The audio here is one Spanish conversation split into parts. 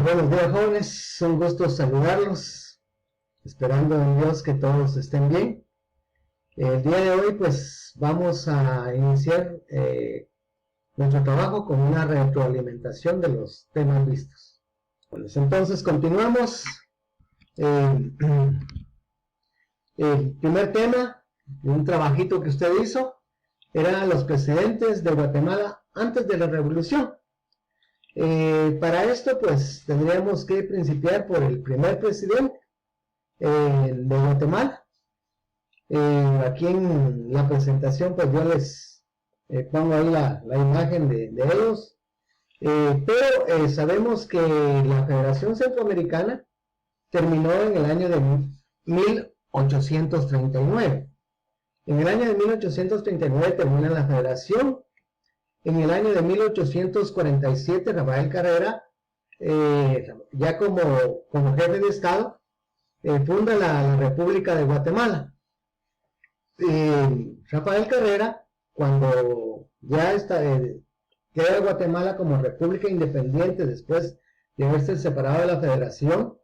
Buenos días, jóvenes, un gusto saludarlos, esperando en Dios que todos estén bien. El día de hoy pues vamos a iniciar nuestro trabajo con una retroalimentación de los temas vistos. Pues entonces continuamos. El primer tema, un trabajito que usted hizo, eran los presidentes de Guatemala antes de la revolución. Para esto pues tendríamos que principiar por el primer presidente de Guatemala. Aquí en la presentación pues yo les pongo ahí la imagen de ellos, pero sabemos que la Federación Centroamericana terminó en el año de 1839. En el año de 1839 termina la Federación. En el año de 1847, Rafael Carrera, ya como jefe de Estado, funda la República de Guatemala. Rafael Carrera, cuando ya queda Guatemala como república independiente después de haberse separado de la Federación,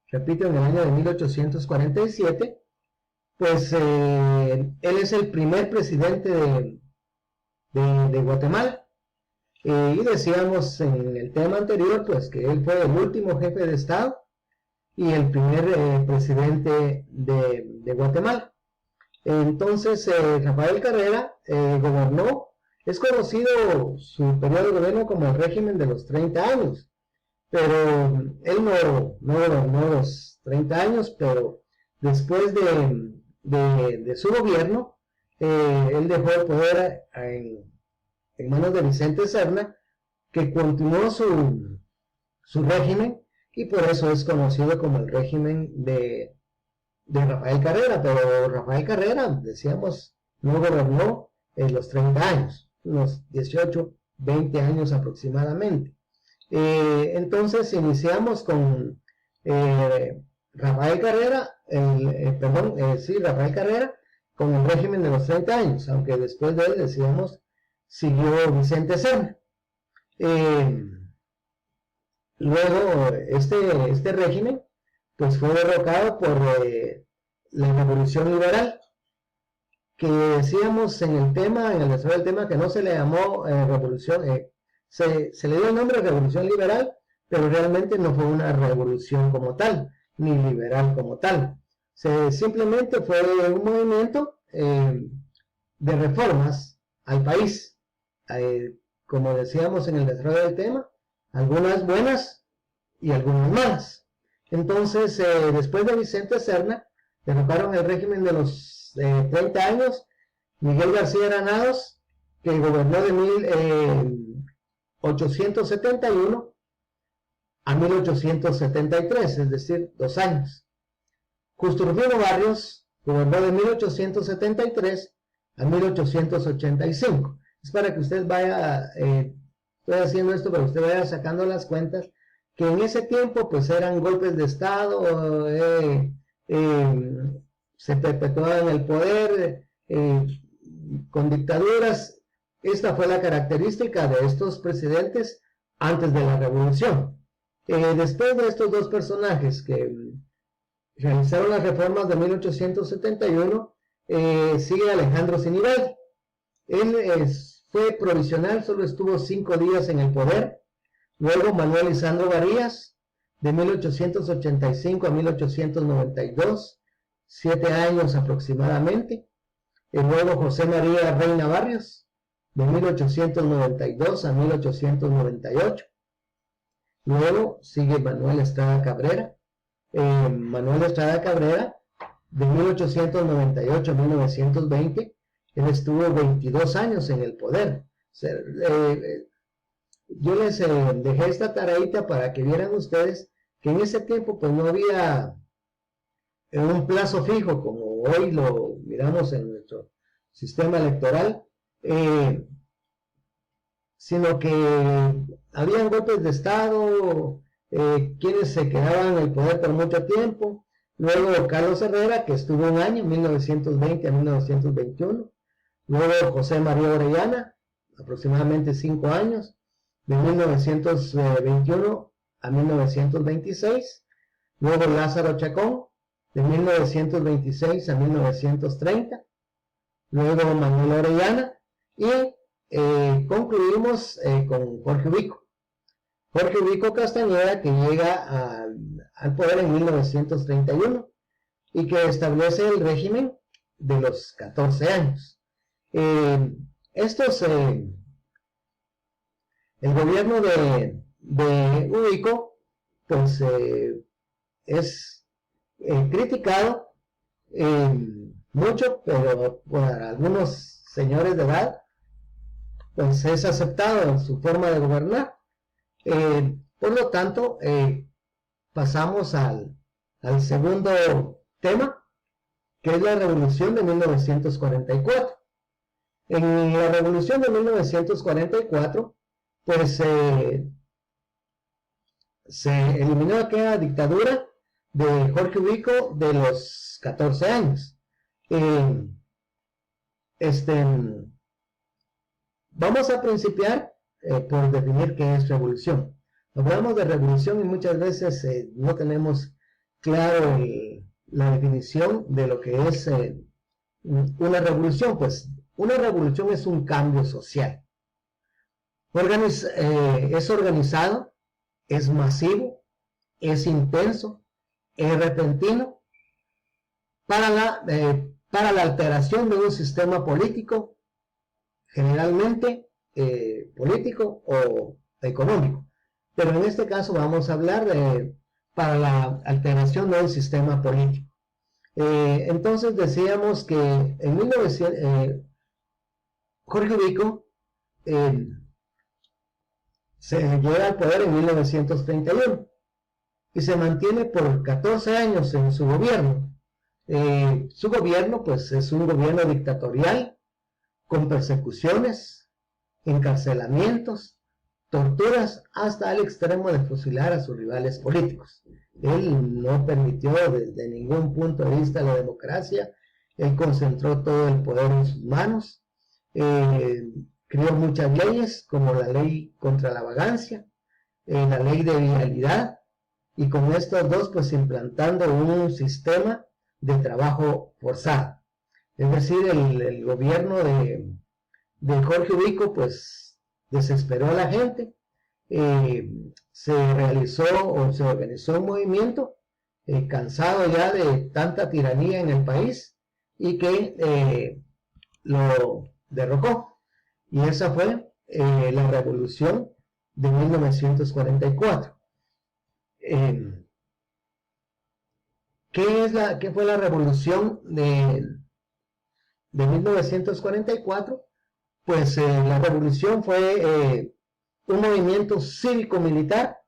repito, en el año de 1847, pues él es el primer presidente de Guatemala. Y decíamos en el tema anterior pues que él fue el último jefe de Estado y el primer presidente de Guatemala. Entonces Rafael Carrera gobernó, es conocido su periodo de gobierno como el régimen de los 30 años, pero él no gobernó los 30 años, pero después de su gobierno, él dejó el poder en manos de Vicente Serna, que continuó su régimen, y por eso es conocido como el régimen de Rafael Carrera. Pero Rafael Carrera, decíamos, no gobernó en los 30 años, unos 18, 20 años aproximadamente. Entonces iniciamos con Rafael Carrera, Rafael Carrera, con el régimen de los 30 años, aunque después de él, decíamos, siguió Vicente Serna. Luego este régimen pues fue derrocado por la Revolución Liberal, que decíamos en el desarrollo del tema, que no se le llamó revolución, se le dio el nombre de Revolución Liberal, pero realmente no fue una revolución como tal, ni liberal como tal. Simplemente fue un movimiento de reformas al país. Como decíamos en el desarrollo del tema, algunas buenas y algunas malas. Entonces, después de Vicente Serna, derrocaron el régimen de los 30 años, Miguel García Granados, que gobernó de 1871 a 1873, es decir, 2 años. Justo Rufino Barrios gobernó de 1873 a 1885. Es para que usted vaya, estoy haciendo esto para que usted vaya sacando las cuentas, que en ese tiempo pues eran golpes de Estado, se perpetuaban el poder con dictaduras. Esta fue la característica de estos presidentes antes de la revolución. Después de estos dos personajes que realizaron las reformas de 1871, sigue Alejandro Sinibaldi. Él fue provisional, solo estuvo 5 días en el poder. Luego Manuel Lisandro Varías, de 1885 a 1892, 7 años aproximadamente. Y luego José María Reina Barrios, de 1892 a 1898. Luego sigue Manuel Estrada Cabrera. Manuel Estrada Cabrera, de 1898 a 1920, él estuvo 22 años en el poder. Yo les dejé esta tareita para que vieran ustedes que en ese tiempo pues no había un plazo fijo como hoy lo miramos en nuestro sistema electoral, sino que habían golpes de Estado, quienes se quedaban en el poder por mucho tiempo. Luego Carlos Herrera, que estuvo 1 año, 1920 a 1921. Luego José María Orellana, aproximadamente 5 años, de 1921 a 1926, luego Lázaro Chacón, de 1926 a 1930, luego Manuel Orellana, y concluimos con Jorge Ubico. Jorge Ubico Castañeda, que llega al poder en 1931 y que establece el régimen de los 14 años. El gobierno de Ubico, pues es criticado mucho, pero por algunos señores de edad, pues es aceptado en su forma de gobernar. Por lo tanto, pasamos al segundo tema, que es la Revolución de 1944. En la Revolución de 1944, pues se eliminó aquella dictadura de Jorge Ubico de los 14 años. Vamos a principiar por definir qué es revolución. Hablamos de revolución y muchas veces no tenemos claro la definición de lo que es una revolución. Pues una revolución es un cambio social. Es organizado, es masivo, es intenso, es repentino para la alteración de un sistema político, generalmente político o económico. Pero en este caso vamos a hablar para la alteración de un sistema político. Entonces decíamos que en Jorge Ubico se llega al poder en 1931 y se mantiene por 14 años en su gobierno. Su gobierno pues es un gobierno dictatorial, con persecuciones, encarcelamientos, torturas, hasta el extremo de fusilar a sus rivales políticos. Él no permitió desde ningún punto de vista la democracia. Él concentró todo el poder en sus manos, creó muchas leyes, como la ley contra la vagancia, la ley de vialidad, y con estos dos pues implantando un sistema de trabajo forzado. Es decir, el gobierno de Jorge Ubico pues desesperó a la gente. Se organizó un movimiento cansado ya de tanta tiranía en el país y que lo derrocó. Y esa fue la revolución de 1944. ¿Qué fue la revolución de 1944? Pues la revolución fue un movimiento cívico-militar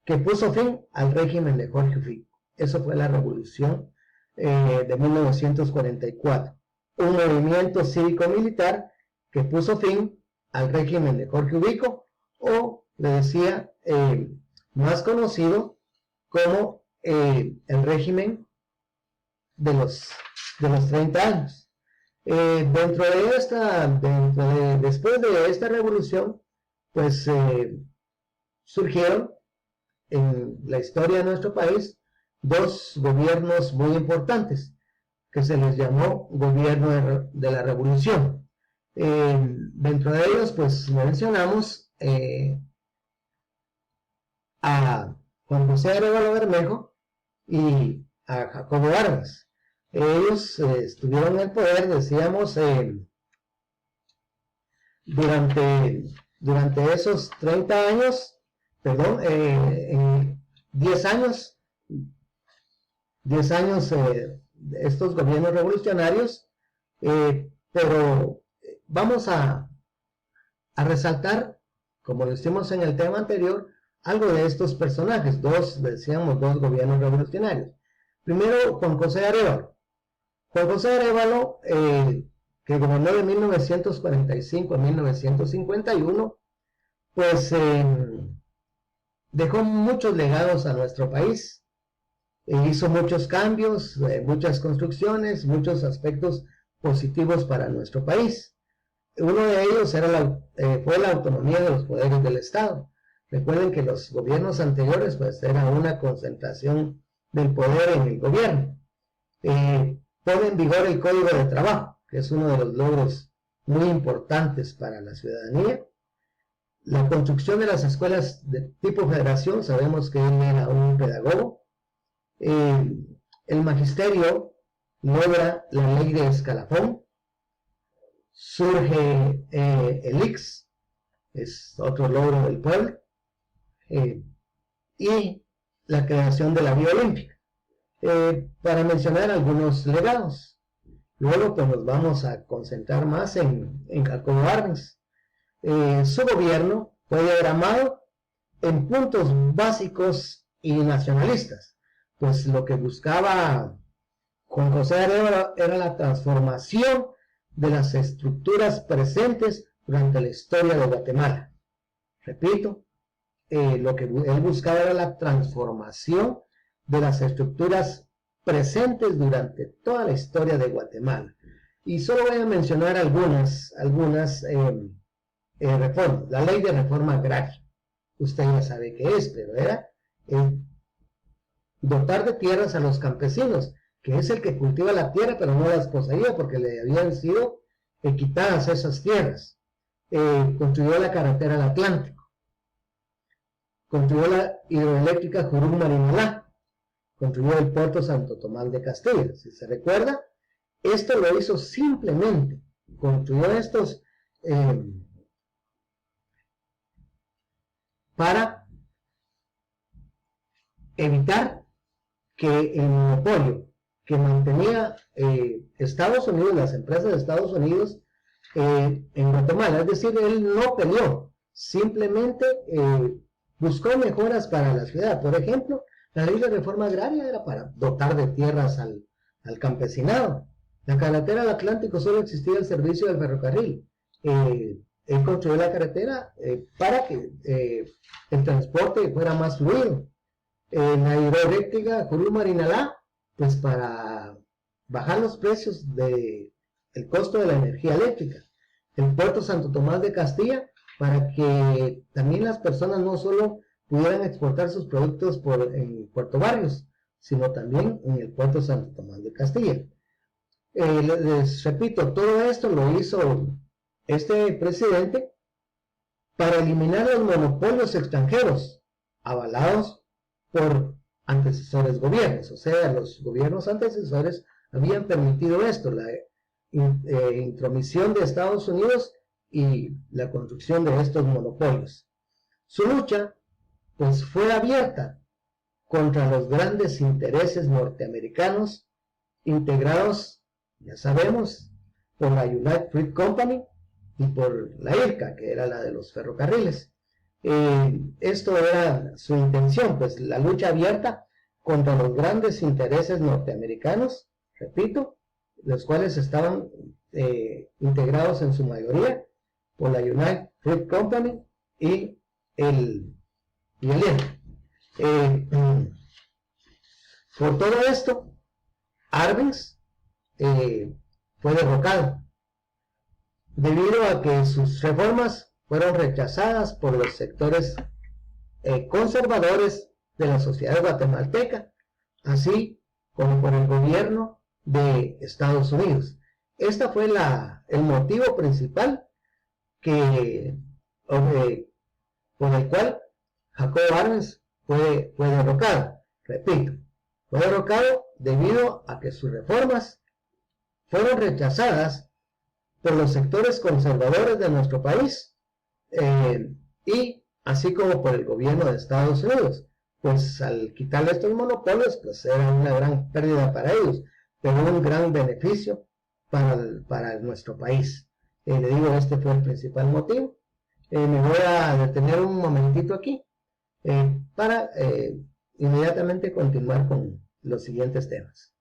que puso fin al régimen de Jorge Ubico. Eso fue la revolución de 1944. Un movimiento cívico-militar que puso fin al régimen de Jorge Ubico, o le decía más conocido como el régimen de los 30 años. Después de esta revolución, pues surgieron en la historia de nuestro país dos gobiernos muy importantes que se les llamó gobierno de la revolución. Dentro de ellos pues mencionamos a Juan José Arevalo Bermejo y a Jacobo Arbenz. Ellos estuvieron en el poder, decíamos, durante esos 30 años, perdón, en 10 años, estos gobiernos revolucionarios, pero vamos a resaltar, como lo hicimos en el tema anterior, algo de estos personajes, dos gobiernos revolucionarios. Primero, Juan José Arevalo. Juan José Arevalo, que gobernó de 1945 a 1951, pues dejó muchos legados a nuestro país. Hizo muchos cambios, muchas construcciones, muchos aspectos positivos para nuestro país. Uno de ellos fue la autonomía de los poderes del Estado. Recuerden que los gobiernos anteriores pues era una concentración del poder en el gobierno. Pone en vigor el Código de Trabajo, que es uno de los logros muy importantes para la ciudadanía. La construcción de las escuelas de tipo federación, sabemos que él era un pedagogo. El magisterio logra la ley de escalafón. Surge el ICS, es otro logro del pueblo. Y la creación de la vía olímpica, para mencionar algunos legados. Luego pues nos vamos a concentrar más en Jacobo Arbenz. Su gobierno fue diagramado en puntos básicos y nacionalistas, pues lo que buscaba Juan José Arevalo era la transformación de las estructuras presentes durante la historia de Guatemala. Repito, lo que él buscaba era la transformación de las estructuras presentes durante toda la historia de Guatemala. Y solo voy a mencionar algunas reformas. La ley de reforma agraria, usted ya sabe qué es, pero era dotar de tierras a los campesinos, que es el que cultiva la tierra pero no las poseía porque le habían sido quitadas esas tierras. Construyó la carretera al Atlántico, construyó la hidroeléctrica Jurumarinalá, construyó el puerto Santo Tomás de Castilla. Si se recuerda, esto lo hizo simplemente, construyó estos para evitar que el monopolio que mantenía Estados Unidos, las empresas de Estados Unidos en Guatemala, es decir, él no peleó, simplemente buscó mejoras para la ciudad. Por ejemplo, la ley de reforma agraria era para dotar de tierras al campesinado. La carretera al Atlántico solo existía el servicio del ferrocarril. Él construyó la carretera para que el transporte fuera más fluido. La hidroeléctrica Jurumarinalá, pues para bajar los precios del costo de la energía eléctrica. El puerto Santo Tomás de Castilla, para que también las personas no solo pudieran exportar sus productos en Puerto Barrios, sino también en el puerto Santo Tomás de Castilla. Les repito, todo esto lo hizo este presidente para eliminar los monopolios extranjeros avalados por antecesores gobiernos. O sea, los gobiernos antecesores habían permitido esto, la intromisión de Estados Unidos y la construcción de estos monopolios. Su lucha pues fue abierta contra los grandes intereses norteamericanos integrados, ya sabemos, por la United Fruit Company y por la IRCA, que era la de los ferrocarriles. Esto era su intención, pues la lucha abierta contra los grandes intereses norteamericanos, repito, los cuales estaban integrados en su mayoría por la United Fruit Company y el IRCA. Por todo esto, Arbenz fue derrocado debido a que sus reformas fueron rechazadas por los sectores conservadores de la sociedad guatemalteca, así como por el gobierno de Estados Unidos. Este fue el motivo principal por el cual Jacobo Arbenz fue derrocado. Repito, fue derrocado debido a que sus reformas fueron rechazadas por los sectores conservadores de nuestro país y así como por el gobierno de Estados Unidos, pues al quitarle estos monopolios pues era una gran pérdida para ellos, pero un gran beneficio para nuestro país. Le digo, este fue el principal motivo. Me voy a detener un momentito aquí para inmediatamente continuar con los siguientes temas.